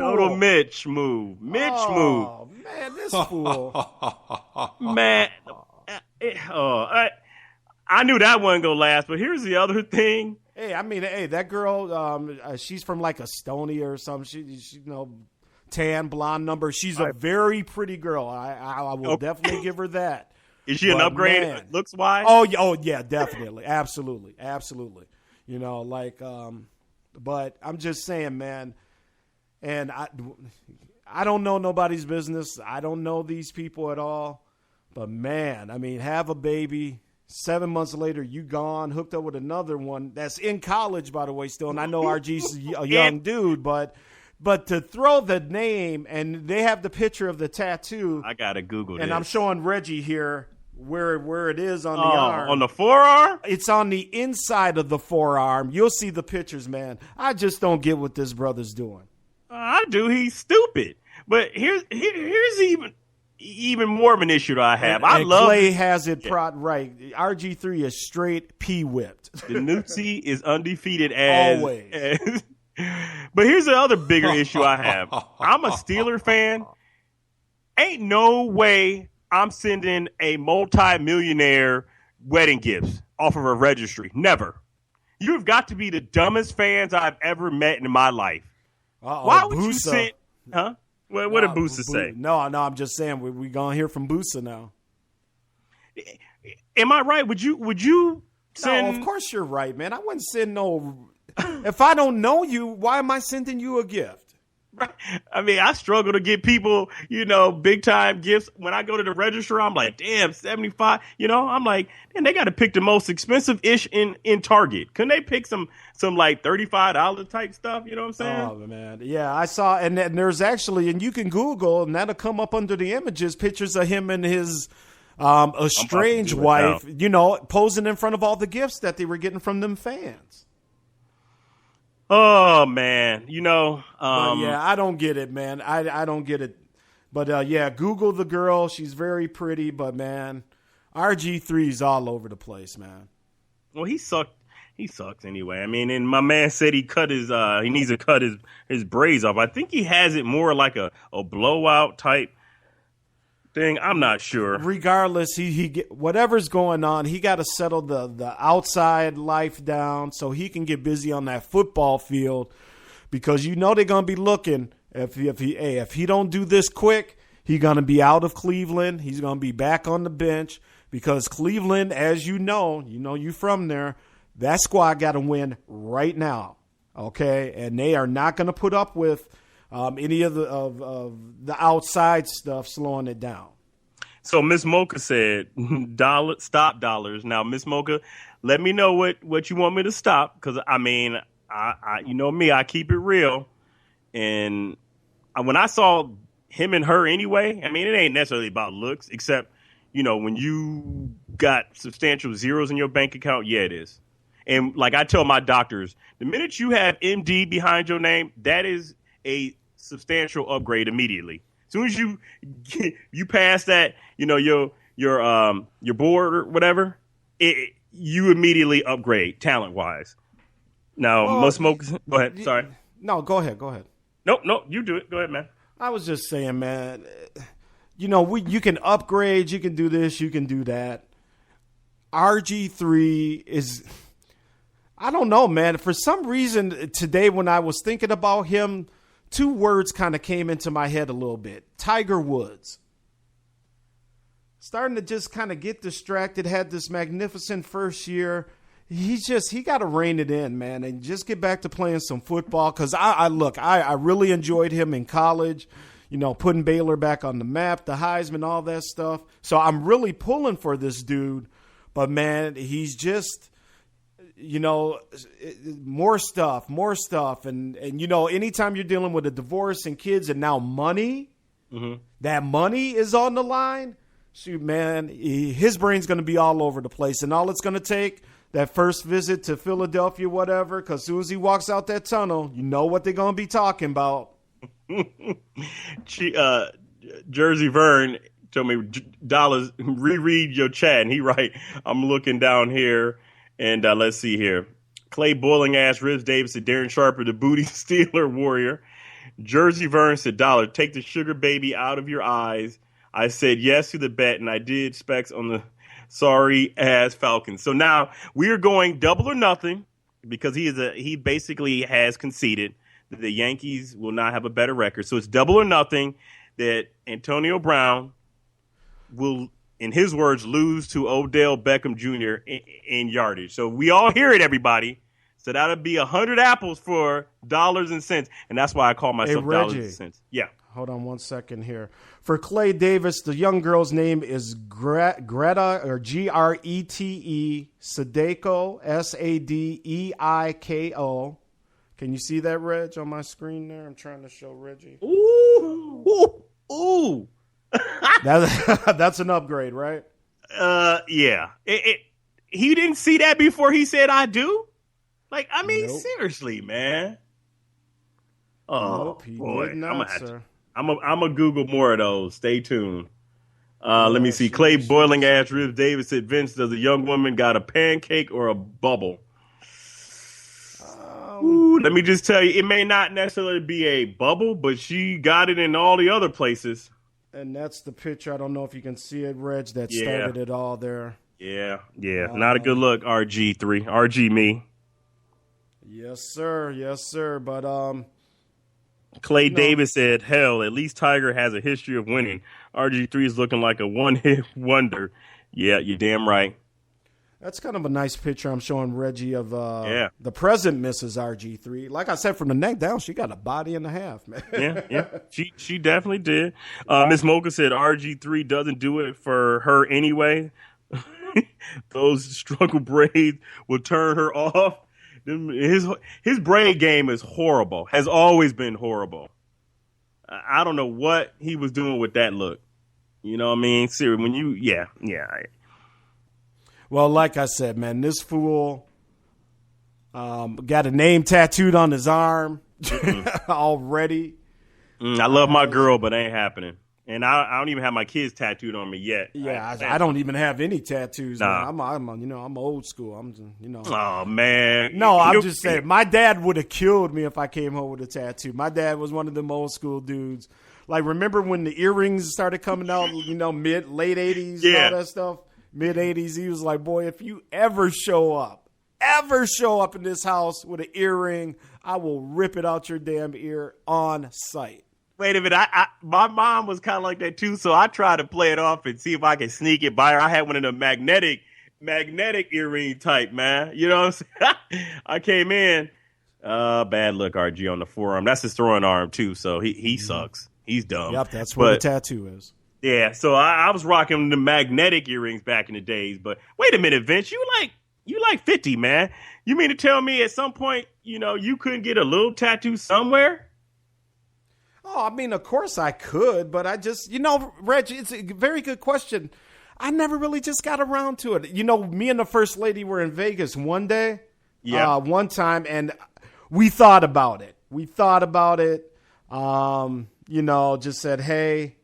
Total Mitch move. Mitch move. Oh man, this fool. Man, I knew that wasn't gonna last. But here's the other thing. Hey, I mean, hey, that girl, she's from like Estonia or something. She tan, blonde number. She's a very pretty girl. I will definitely give her that. Is she an upgrade looks wise? Oh yeah, definitely, absolutely. But I'm just saying, man. And I don't know nobody's business. I don't know these people at all. But man, I mean, have a baby. 7 months later, you gone, hooked up with another one that's in college, by the way, still. And I know RG's a young dude, but to throw the name, and they have the picture of the tattoo. I gotta Google this. And I'm showing Reggie here where it is on the arm. On the forearm? It's on the inside of the forearm. You'll see the pictures, man. I just don't get what this brother's doing. I do. He's stupid. But here's even more of an issue that I have. I love Clay has it right. RG3 is straight P-whipped. The Nutsi is undefeated as always. But here's the other bigger issue I have. I'm a Steeler fan. Ain't no way I'm sending a multi-millionaire wedding gifts off of a registry. Never. You have got to be the dumbest fans I've ever met in my life. Why would you send? Huh? What did Boosa say? No, I'm just saying we gonna hear from Boosa now. Am I right? Would you send? No, of course you're right, man. I wouldn't send no. If I don't know you, why am I sending you a gift? Right. I mean, I struggle to get people, big time gifts. When I go to the register, I'm like, damn, 75. I'm like, man, they got to pick the most expensive ish in Target. Couldn't they pick some like $35 type stuff? You know what I'm saying? Oh man, yeah, I saw, and there's actually, and you can Google, and that'll come up under the images, pictures of him and his estranged wife, posing in front of all the gifts that they were getting from them fans. Oh man, yeah, I don't get it, man. I don't get it. But yeah, Google the girl. She's very pretty, but man, RG3's all over the place, man. Well, he sucked. He sucks anyway. I mean, and my man said he needs to cut his braids off. I think he has it more like a blowout type thing. I'm not sure. Regardless, he whatever's going on, he got to settle the outside life down so he can get busy on that football field, because they're gonna be looking. If he don't do this quick, he's gonna be out of Cleveland. He's gonna be back on the bench, because Cleveland, as you from there, that squad got to win right now. Okay, and they are not gonna put up with any of the outside stuff slowing it down. So Miss Mocha said, stop dollars. Now, Miss Mocha, let me know what you want me to stop, because I mean, I you know me, I keep it real. And when I saw him and her anyway, I mean, it ain't necessarily about looks, except, when you got substantial zeros in your bank account, yeah, it is. And like I tell my doctors, the minute you have MD behind your name, that is a substantial upgrade immediately. As soon as you pass that, your board or whatever, you immediately upgrade talent wise. Now, most smokers. Go ahead. Sorry. No, go ahead. Nope. You do it. Go ahead, man. I was just saying, man. You can upgrade. You can do this. You can do that. RG3 is. I don't know, man. For some reason today, when I was thinking about him, two words kind of came into my head a little bit. Tiger Woods. Starting to just kind of get distracted, had this magnificent first year. He got to rein it in, man, and just get back to playing some football. Because I really enjoyed him in college, putting Baylor back on the map, the Heisman, all that stuff. So I'm really pulling for this dude. But, man, he's just, more stuff. And anytime you're dealing with a divorce and kids and now money, that money is on the line. Shoot, man, his brain's going to be all over the place. And all it's going to take, that first visit to Philadelphia, whatever, because as soon as he walks out that tunnel, you know what they're going to be talking about. Jersey Vern told me, Dollars, reread your chat. And he right, I'm looking down here. And let's see here. Clay Boiling ass Ribs Davis and Darren Sharper, the booty stealer warrior. Jersey Vern said, Dollar, take the sugar baby out of your eyes. I said yes to the bet, and I did specs on the sorry ass Falcons. So now we are going double or nothing because he basically has conceded that the Yankees will not have a better record. So it's double or nothing that Antonio Brown will, in his words, lose to Odell Beckham Jr. in yardage. So we all hear it, everybody. So that'll be 100 apples for dollars and cents. And that's why I call myself dollars and cents. Yeah. Hold on one second here. For Clay Davis, the young girl's name is Greta, or Grete, Sadeiko, Sadeiko. Can you see that, Reg, on my screen there? I'm trying to show Reggie. Ooh. That's an upgrade, right? Yeah. He didn't see that before he said I do? Like, I mean, Nope. Seriously, man. Oh, Nope, he boy. did not, sir. I'm gonna Google more of those. Stay tuned. Let me see. Clay Boiling Ass Ribs Davis said, Vince, does a young woman got a pancake or a bubble? Let me just tell you, it may not necessarily be a bubble, but she got it in all the other places. And that's the picture. I don't know if you can see it, Reg, that started it all there. Yeah. Not a good look, RG3. RG me. Yes, sir. But Clay Davis said, hell, at least Tiger has a history of winning. RG3 is looking like a one-hit wonder. Yeah, you're damn right. that's kind of a nice picture I'm showing Reggie of the present Mrs. RG3. Like I said, from the neck down, she got a body and a half, man. Yeah. She definitely did. Miss Mocha said RG3 doesn't do it for her anyway. Those struggle braids will turn her off. His braid game is horrible. Has always been horrible. I don't know what he was doing with that look. You know what I mean? Seriously, when you, yeah. Well, like I said, man, this fool got a name tattooed on his arm already. I love my girl, but it ain't happening. And I don't even have my kids tattooed on me yet. Yeah, I don't even have any tattoos. Nah. I'm old school. Oh man. No, I'm just saying. My dad would have killed me if I came home with a tattoo. My dad was one of them old school dudes. Like, remember when the earrings started coming out? Late '80s, and all that stuff. Mid '80s. He was like, boy, if you ever show up in this house with an earring, I will rip it out your damn ear on sight. Wait a minute. My mom was kind of like that too, so I tried to play it off and see if I could sneak it by her. I had one of the magnetic earring type, man. You know what I'm saying? I came in. Bad look, RG on the forearm. That's his throwing arm too, so he sucks. He's dumb. Yep, that's what the tattoo is. Yeah, so I was rocking the magnetic earrings back in the days. But wait a minute, Vince, you like 50, man. You mean to tell me at some point, you couldn't get a little tattoo somewhere? Oh, I mean, of course I could, but I just, Reg, it's a very good question. I never really just got around to it. Me and the First Lady were in Vegas one day, one time, and we thought about it. Just said, hey,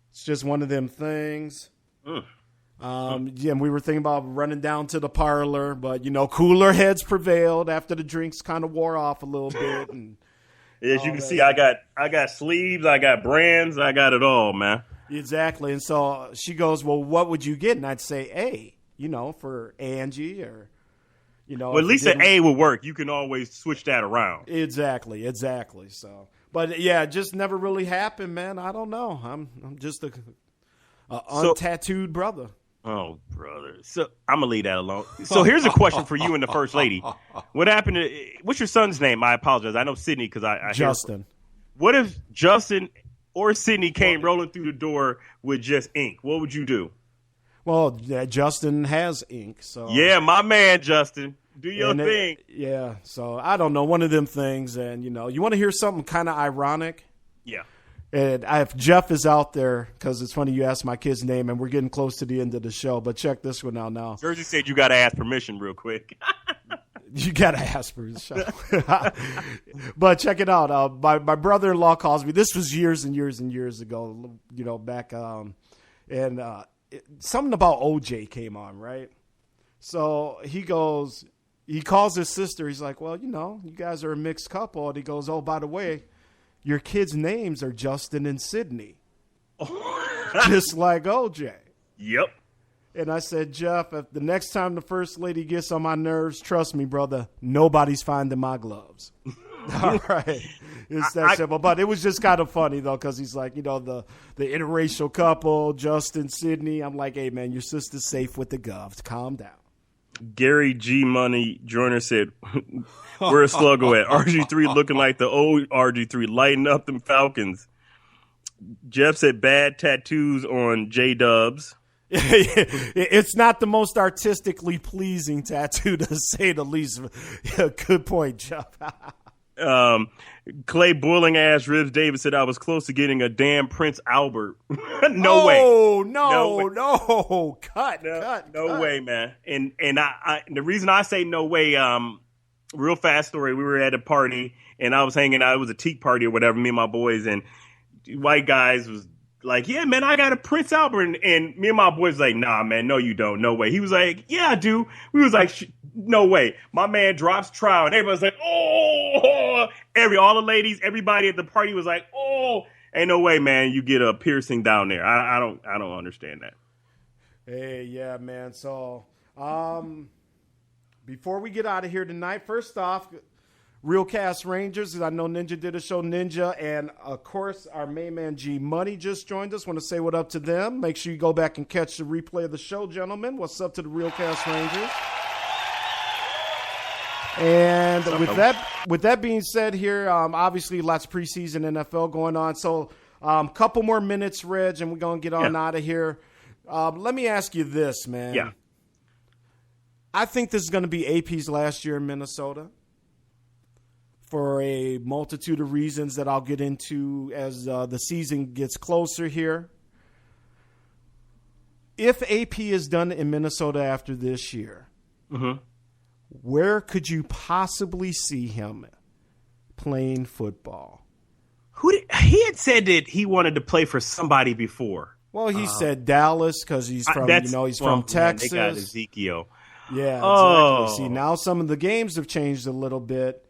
it's just one of them things. And we were thinking about running down to the parlor, but, cooler heads prevailed after the drinks kind of wore off a little bit. And as you can see, I got sleeves, I got brands, I got it all, man. Exactly. And so she goes, well, what would you get? And I'd say A, for Angie or, Well, at least an A would work. You can always switch that around. Exactly. So, but yeah, it just never really happened, man. I don't know. I'm just a untattooed brother. Oh, brother. So I'm going to leave that alone. So here's a question for you and the First Lady. What happened what's your son's name? I apologize. I know Sydney because I Justin. What if Justin or Sydney came rolling through the door with just ink? What would you do? Well, Justin has ink. So yeah, my man, Justin. Do your thing. So I don't know. One of them things. And, you want to hear something kind of ironic? Yeah. And if Jeff is out there, because it's funny you asked my kid's name, and we're getting close to the end of the show, but check this one out now. Jersey said you got to ask permission real quick. You got to ask for the show. But check it out. My brother-in-law calls me. This was years and years and years ago, back. And something about OJ came on, right? So he calls his sister. He's like, well, you guys are a mixed couple. And he goes, oh, by the way, your kids' names are Justin and Sydney. Just like OJ. Yep. And I said, Jeff, if the next time the first lady gets on my nerves, trust me, brother, nobody's finding my gloves. All right. It's that simple. But it was just kind of funny, though, because he's like, the interracial couple, Justin, Sydney. I'm like, hey, man, your sister's safe with the govs. Calm down. Gary G. Money Joyner said, where a Sluggo at? RG3 looking like the old RG3, lighting up them Falcons. Jeff said bad tattoos on J-Dubs. It's not the most artistically pleasing tattoo, to say the least. Good point, Jeff. Clay Boiling Ass Ribs David said I was close to getting a damn Prince Albert. No way. No. Cut. No way, man. And I the reason I say no way, real fast story. We were at a party and I was hanging out. It was a teak party or whatever, me and my boys, and white guys was like, yeah, man, I got a Prince Albert. And me and my boys was like, nah, man, no, you don't. No way. He was like, yeah, I do. We was like, no way. My man drops trial. And everybody's like, oh, all the ladies, everybody at the party was like, oh, ain't no way, man, you get a piercing down there. I don't understand that. Hey, yeah, man. So before we get out of here tonight, first off, Real Cast Rangers, I know Ninja did a show, Ninja, and of course our main man G Money just joined us. Want to say what up to them. Make sure you go back and catch the replay of the show, gentlemen. What's up to the Real Cast Rangers? And with that being said here, obviously lots of preseason NFL going on. So couple more minutes, Reg, and we're going to get on out of here. Let me ask you this, man. Yeah. I think this is going to be AP's last year in Minnesota for a multitude of reasons that I'll get into as the season gets closer here. If AP is done in Minnesota after this year, where could you possibly see him playing football? He had said that he wanted to play for somebody before. Well, he said Dallas because he's from from Texas. Man, they got Ezekiel. Yeah, exactly. See, now some of the games have changed a little bit.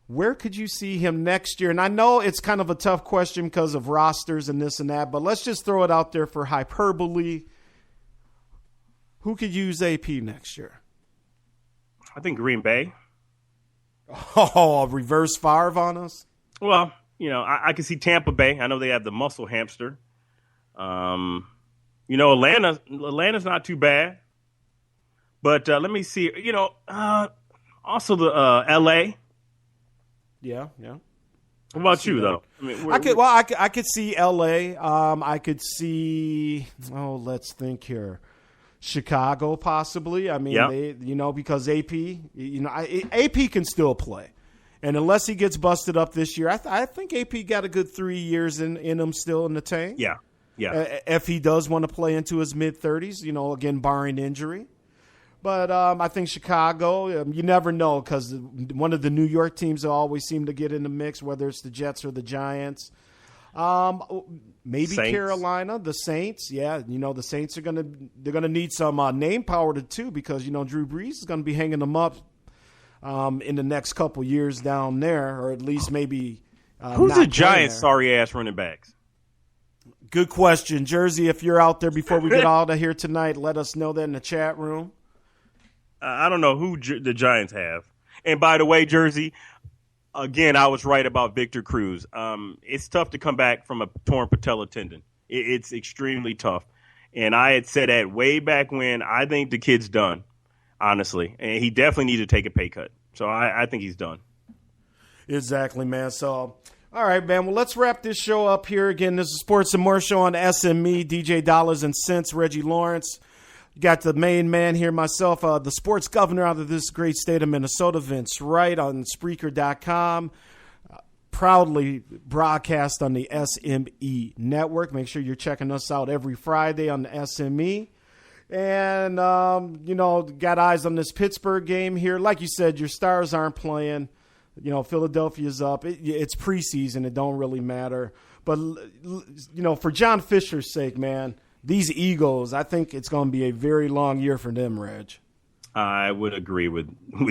Where could you see him next year? And I know it's kind of a tough question because of rosters and this and that, but let's just throw it out there for hyperbole. Who could use AP next year? I think Green Bay. Oh, reverse Favre on us? Well, I can see Tampa Bay. I know they have the muscle hamster. Atlanta's not too bad. But let me see. Also the L.A. Yeah. What about you, though? I mean, I could see L.A. I could see. Let's think here. Chicago, possibly. I mean, because AP, AP can still play, and unless he gets busted up this year, I think AP got a good 3 years in him still in the tank. Yeah. If he does want to play into his mid-30s, again barring injury. But I think Chicago, you never know because one of the New York teams always seem to get in the mix, whether it's the Jets or the Giants. Maybe Saints. Carolina, the Saints. Yeah, the Saints are gonna need some name power too because Drew Brees is gonna be hanging them up in the next couple years down there, or at least maybe. Who's the Giants' sorry ass running backs? Good question, Jersey. If you're out there before we get out of here tonight, let us know that in the chat room. I don't know who the Giants have. And by the way, Jersey, again, I was right about Victor Cruz. It's tough to come back from a torn patella tendon. It's extremely tough. And I had said that way back when. I think the kid's done, honestly. And he definitely needs to take a pay cut. So I think he's done. Exactly, man. So, all right, man. Well, let's wrap this show up here. Again, this is Sports and More Show on SME. DJ Dollars and Cents, Reggie Lawrence. Got the main man here, myself, the sports governor out of this great state of Minnesota, Vince Wright, on Spreaker.com. Proudly broadcast on the SME network. Make sure you're checking us out every Friday on the SME. And, got eyes on this Pittsburgh game here. Like you said, your stars aren't playing. Philadelphia's up. It's preseason. It don't really matter. But, for John Fisher's sake, man, these Eagles, I think it's going to be a very long year for them, Reg. I would agree with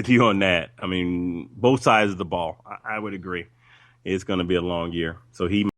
you on that. I mean, both sides of the ball. I would agree. it's going to be a long year. So he